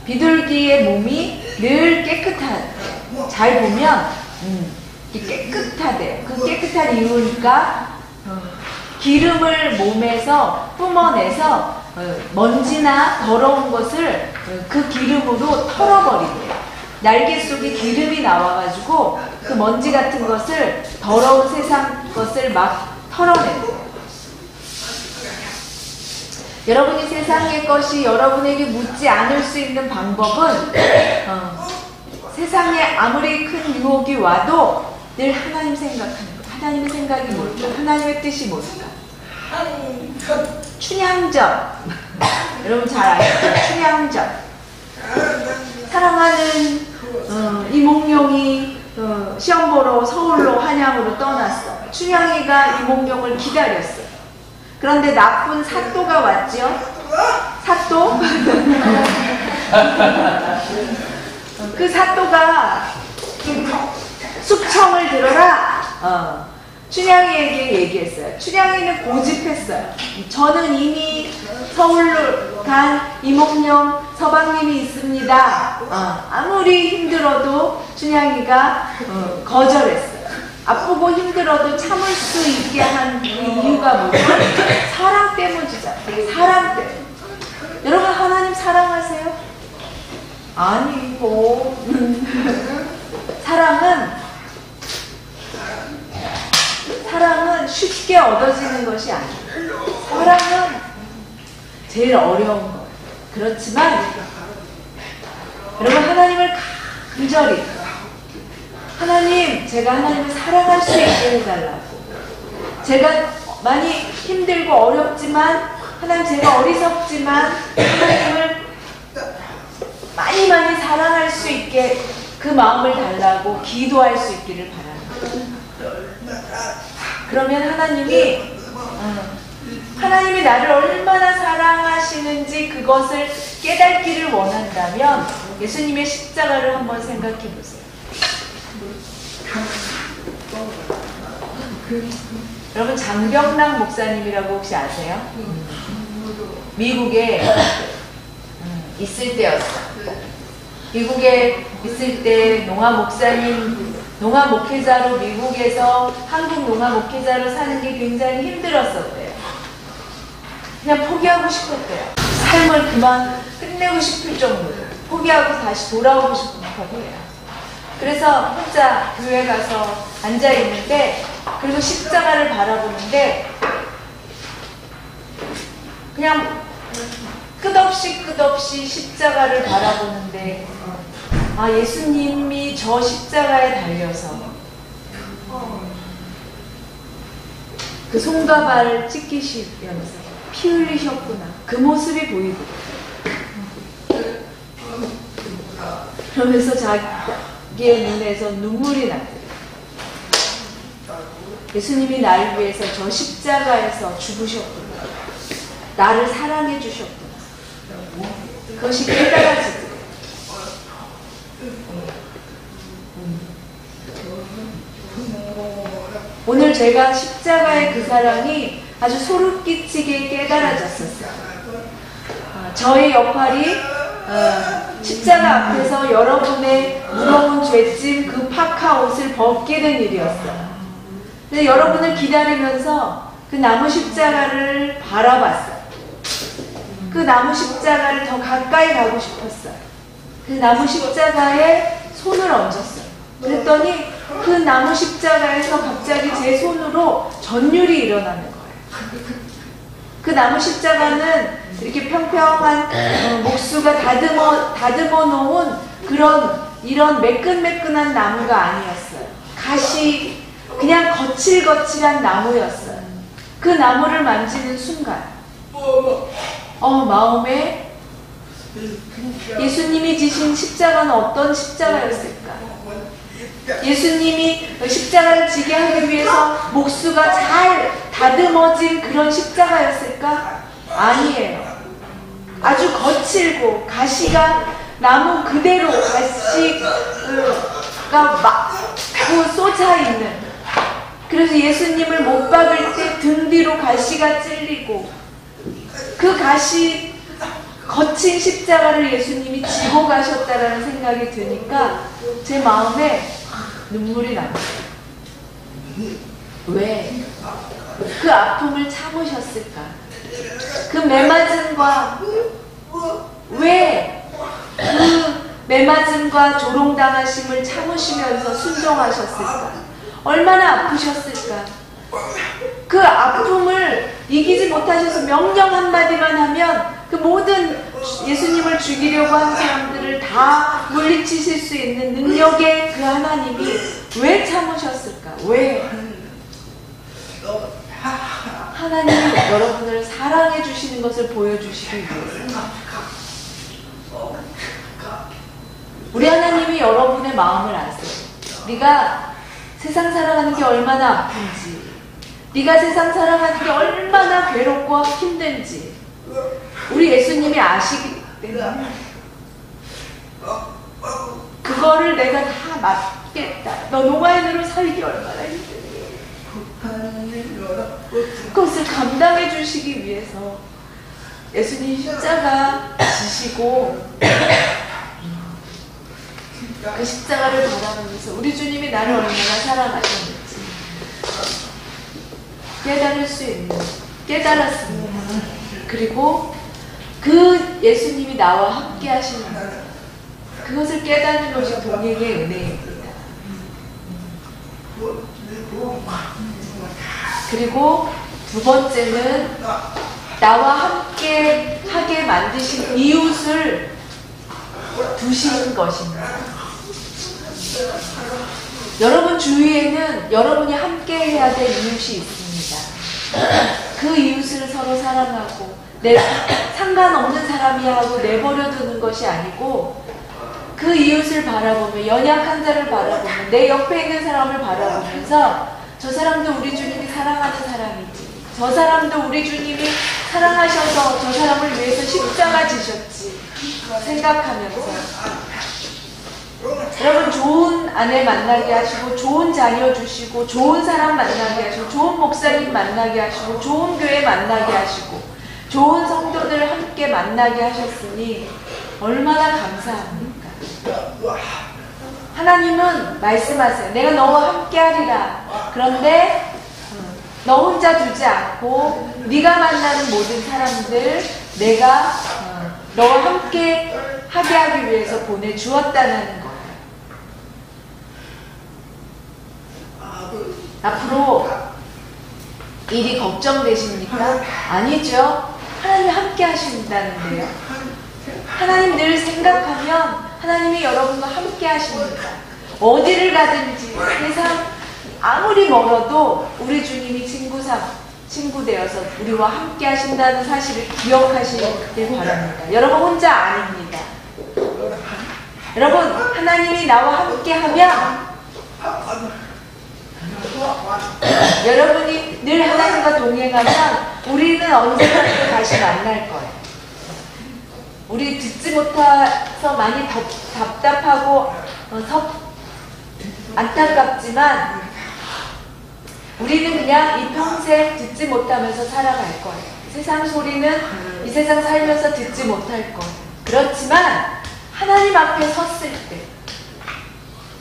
S1: 비둘기의 몸이 늘 깨끗하대요. 잘 보면 깨끗하대요. 그 깨끗한 이유니까 기름을 몸에서 뿜어내서 먼지나 더러운 것을 그 기름으로 털어버리대요. 날개 속에 기름이 나와가지고 그 먼지 같은 것을 더러운 세상 것을 막 털어내대요. 여러분이 세상의 것이 여러분에게 묻지 않을 수 있는 방법은 세상에 아무리 큰 유혹이 와도 늘 하나님 생각하는 것. 하나님의 생각이 뭘까? 하나님의 뜻이 뭘까? 춘향전. 여러분 잘 아시죠? 춘향전. 사랑하는 이몽룡이 시험 보러 서울로 한양으로 떠났어. 춘향이가 이몽룡을 기다렸어요. 그런데 나쁜 사또가 왔죠. 사또? 그 사또가 숙청을 들어라. 춘향이에게 얘기했어요. 춘향이는 고집했어요. 저는 이미 서울로 간 이몽룡 서방님이 있습니다. 아무리 힘들어도 춘향이가 거절했어요. 아프고 힘들어도 참을 수 있게 한 그 이유가 뭐죠? 사랑 때문이잖아요. 사랑 때문. 여러분 하나님 사랑하세요? 아니고 사랑은 쉽게 얻어지는 것이 아니에요. 사랑은 제일 어려운 거예요. 그렇지만 여러분 하나님을 간절히 하나님, 제가 하나님을 사랑할 수 있게 해달라고. 제가 많이 힘들고 어렵지만 하나님 제가 어리석지만 하나님을 많이 사랑할 수 있게 그 마음을 달라고 기도할 수 있기를 바랍니다. 그러면 하나님이 나를 얼마나 사랑하시는지 그것을 깨닫기를 원한다면 예수님의 십자가를 한번 생각해 보세요. 여러분 장병락 목사님이라고 혹시 아세요? 미국에 있을 때였어요. 미국에 있을 때 농아 목회자로 미국에서 한국 농아 목회자로 사는 게 굉장히 힘들었었대요. 그냥 포기하고 싶었대요. 삶을 그만 끝내고 싶을 정도로 포기하고 다시 돌아오고 싶었대요. 그래서 혼자 교회 가서 앉아 있는데 그리고 십자가를 바라보는데 그냥 끝없이 십자가를 바라보는데 예수님이 저 십자가에 달려서 그 손과 발을 찢기시면서 피 흘리셨구나. 그 모습이 보이더라고요. 그러면서 자기의 눈에서 눈물이 났대요. 예수님이 나를 위해서 저 십자가에서 죽으셨구나. 나를 사랑해 주셨구나. 그것이 깨달아지더라고요. 오늘 제가 십자가의 그 사랑이 아주 소름 끼치게 깨달아졌었어요. 저의 역할이 십자가 앞에서 여러분의 무거운 죄짐 그 파카 옷을 벗게 된 일이었어요. 근데 여러분을 기다리면서 그 나무 십자가를 바라봤어요. 그 나무 십자가를 더 가까이 가고 싶었어요. 그 나무 십자가에 손을 얹었어요. 그랬더니 그 나무 십자가에서 갑자기 제 손으로 전율이 일어나는 거예요. 그 나무 십자가는 이렇게 평평한 목수가 다듬어 놓은 이런 매끈매끈한 나무가 아니었어요. 가시 그냥 거칠거칠한 나무였어요. 그 나무를 만지는 순간 마음에 예수님이 지신 십자가는 어떤 십자가였을까? 예수님이 십자가를 지게 하기 위해서 목수가 잘 다듬어진 그런 십자가였을까? 아니에요. 아주 거칠고 가시가 나무 그대로 가시가 막 쏟아 있는. 그래서 예수님을 못 박을 때 등 뒤로 가시가 찔리고 그 가시 거친 십자가를 예수님이 지고 가셨다라는 생각이 드니까 제 마음에 눈물이 납니다. 왜? 그 아픔을 참으셨을까? 그 매맞음과 왜 그 매맞음과 조롱당하심을 참으시면서 순종하셨을까? 얼마나 아프셨을까? 그 아픔을 이기지 못하셔서 명령 한마디만 하면 그 모든 예수님을 죽이려고 한 사람들을 다 물리치실 수 있는 능력의 그 하나님이 왜 참으셨을까? 왜? 하나님이 여러분을 사랑해 주시는 것을 보여주시기 위해서. 우리 하나님이 여러분의 마음을 아세요. 네가 세상 살아가는 게 얼마나 아픈지, 네가 세상 살아가는 게 얼마나 괴롭고 힘든지 우리 예수님이 아시기 때문에 그거를 내가 다 맡겠다. 너 노가인으로 살기 얼마나 힘든지 그것을 감당해 주시기 위해서 예수님 십자가 지시고 그 십자가를 바라보면서 우리 주님이 나를 얼마나 사랑하셨는지 깨달을 수 있는, 깨달았습니다. 그리고 그 예수님이 나와 함께 하시는 것, 그것을 깨닫는 것이 동행의 은혜입니다. 그리고 두 번째는 나와 함께 하게 만드신 이웃을 두시는 것입니다. 여러분 주위에는 여러분이 함께 해야 될 이웃이 있습니다. 그 이웃을 서로 사랑하고 상관없는 사람이야 하고 내버려 두는 것이 아니고 그 이웃을 바라보며 연약한 자를 바라보며 내 옆에 있는 사람을 바라보면서 저 사람도 우리 주님이 사랑하는 사람이지, 저 사람도 우리 주님이 사랑하셔서 저 사람을 위해서 십자가 지셨지 생각하면서 여러분 좋은 아내 만나게 하시고 좋은 자녀 주시고 좋은 사람 만나게 하시고 좋은 목사님 만나게 하시고 좋은 교회 만나게 하시고 좋은 성도들 함께 만나게 하셨으니 얼마나 감사합니까? 하나님은 말씀하세요. 내가 너와 함께 하리라. 그런데 너 혼자 두지 않고 네가 만나는 모든 사람들 내가 너와 함께 하게 하기 위해서 보내주었다는 거예요. 앞으로 일이 걱정되십니까? 아니죠. 하나님 함께 하신다는데요. 하나님 늘 생각하면 하나님이 여러분과 함께 하십니다. 어디를 가든지 세상 아무리 멀어도 우리 주님이 친구 되어서 우리와 함께 하신다는 사실을 기억하시길 바랍니다. 여러분 혼자 아닙니다. 여러분 하나님이 나와 함께 하면 여러분이 늘 하나님과 동행하면 우리는 언젠가 다시 만날 거예요. 우리 듣지 못해서 많이 답답하고 안타깝지만 우리는 그냥 이 평생 듣지 못하면서 살아갈 거예요. 세상 소리는 이 세상 살면서 듣지 못할 거예요. 그렇지만 하나님 앞에 섰을 때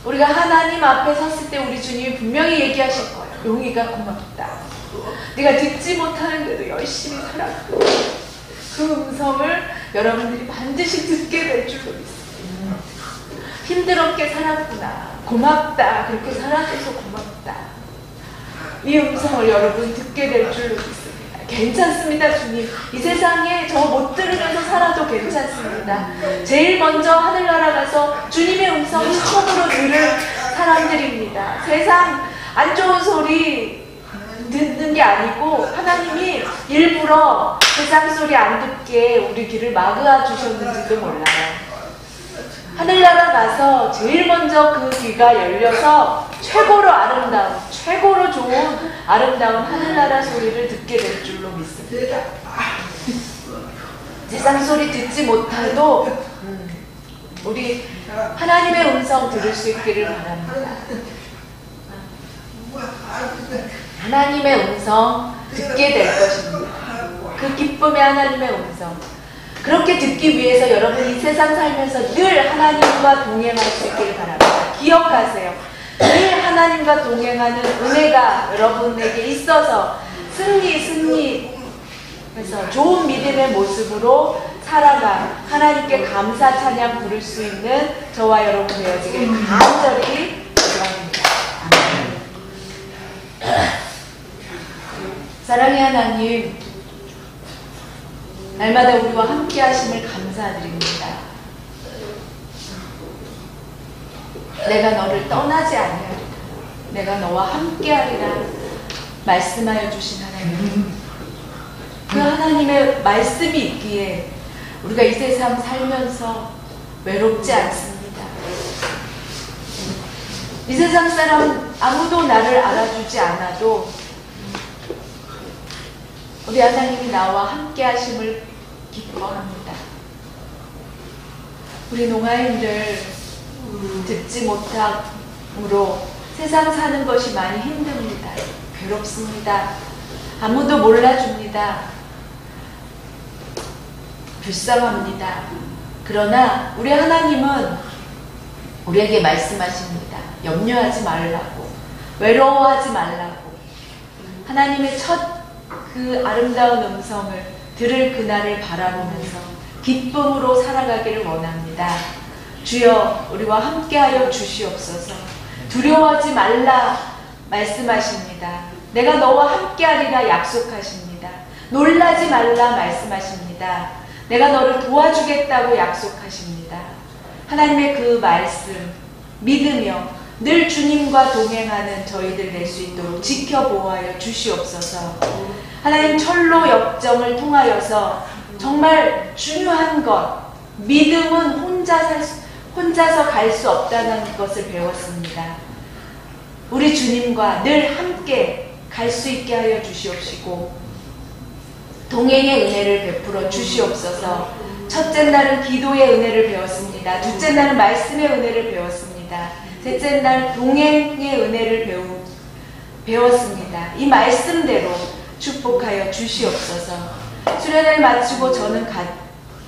S1: 우리가 하나님 앞에 섰을 때 우리 주님이 분명히 얘기하실 거예요. 용이가 고맙다. 네가 듣지 못하는데도 열심히 살았고 그 음성을 여러분들이 반드시 듣게 될 줄로 믿습니다. 힘들었게 살았구나. 고맙다. 그렇게 살아줘서 고맙다. 이 음성을 여러분 듣게 될 줄로 믿습니다. 괜찮습니다, 주님. 이 세상에 저 못 들으면서 살아도 괜찮습니다. 제일 먼저 하늘나라 가서 주님의 음성을 처음으로 들을 사람들입니다. 세상 안 좋은 소리 듣는 게 아니고 하나님이 일부러 세상 소리 안 듣게 우리 귀를 막아 주셨는지도 몰라요. 하늘나라 가서 제일 먼저 그 귀가 열려서 최고로 아름다운, 최고로 좋은 아름다운 하늘나라 소리를 듣게 될 줄로 믿습니다. 세상 소리 듣지 못해도 우리 하나님의 음성 들을 수 있기를 바랍니다. 하나님의 음성 듣게 될 것입니다. 그 기쁨의 하나님의 음성. 그렇게 듣기 위해서 여러분이 이 세상 살면서 늘 하나님과 동행할 수 있기를 바랍니다. 기억하세요. 늘 하나님과 동행하는 은혜가 여러분에게 있어서 승리해서 좋은 믿음의 모습으로 살아가 하나님께 감사 찬양 부를 수 있는 저와 여러분 되어지기를 간절히 기도합니다. 사랑의 하나님, 날마다 우리와 함께 하심을 감사드립니다. 내가 너를 떠나지 아니하리라. 내가 너와 함께 하리라 말씀하여 주신 하나님. 그 하나님의 말씀이 있기에 우리가 이 세상 살면서 외롭지 않습니다. 이 세상 사람 아무도 나를 알아주지 않아도 우리 하나님이 나와 함께 하심을 기뻐합니다. 우리 농아인들 듣지 못함으로 세상 사는 것이 많이 힘듭니다. 괴롭습니다. 아무도 몰라줍니다. 불쌍합니다. 그러나 우리 하나님은 우리에게 말씀하십니다. 염려하지 말라고, 외로워하지 말라고. 하나님의 첫 그 아름다운 음성을 들을 그날을 바라보면서 기쁨으로 살아가기를 원합니다. 주여 우리와 함께하여 주시옵소서. 두려워하지 말라 말씀하십니다. 내가 너와 함께하리라 약속하십니다. 놀라지 말라 말씀하십니다. 내가 너를 도와주겠다고 약속하십니다. 하나님의 그 말씀 믿으며 늘 주님과 동행하는 저희들 될 수 있도록 지켜보아여 주시옵소서. 하나님 철로 역정을 통하여서 정말 중요한 것, 믿음은 혼자서 갈 수 없다는 것을 배웠습니다. 우리 주님과 늘 함께 갈 수 있게 하여 주시옵시고 동행의 은혜를 베풀어 주시옵소서. 첫째 날은 기도의 은혜를 배웠습니다. 둘째 날은 말씀의 은혜를 배웠습니다. 셋째 날 동행의 은혜를 배웠습니다. 이 말씀대로 축복하여 주시옵소서. 수련을 마치고 저는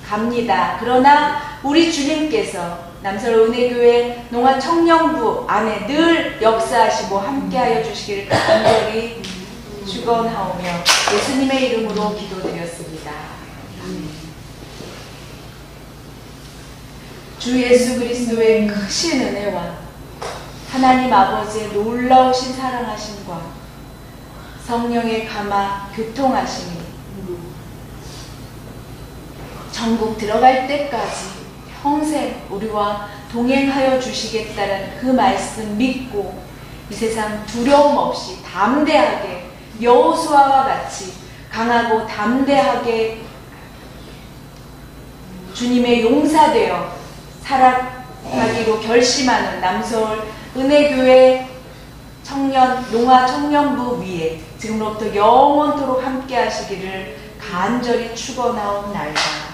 S1: 갑니다. 그러나 우리 주님께서 남서울 은혜교회 농아청년부 안에 늘 역사하시고 함께하여 주시기를 간절히 축원하오며 예수님의 이름으로 기도드렸습니다. 주 예수 그리스도의 크신 은혜와 하나님 아버지의 놀라우신 사랑하심과 성령의 감화 교통하심이 천국 들어갈 때까지 평생 우리와 동행하여 주시겠다는 그 말씀 믿고 이 세상 두려움 없이 담대하게 여호수아와 같이 강하고 담대하게 주님의 용사되어 살아가기로 결심하는 남서울 은혜교회 농아 청년부 위에 지금부터 영원토록 함께 하시기를 간절히 축원하옵나이다.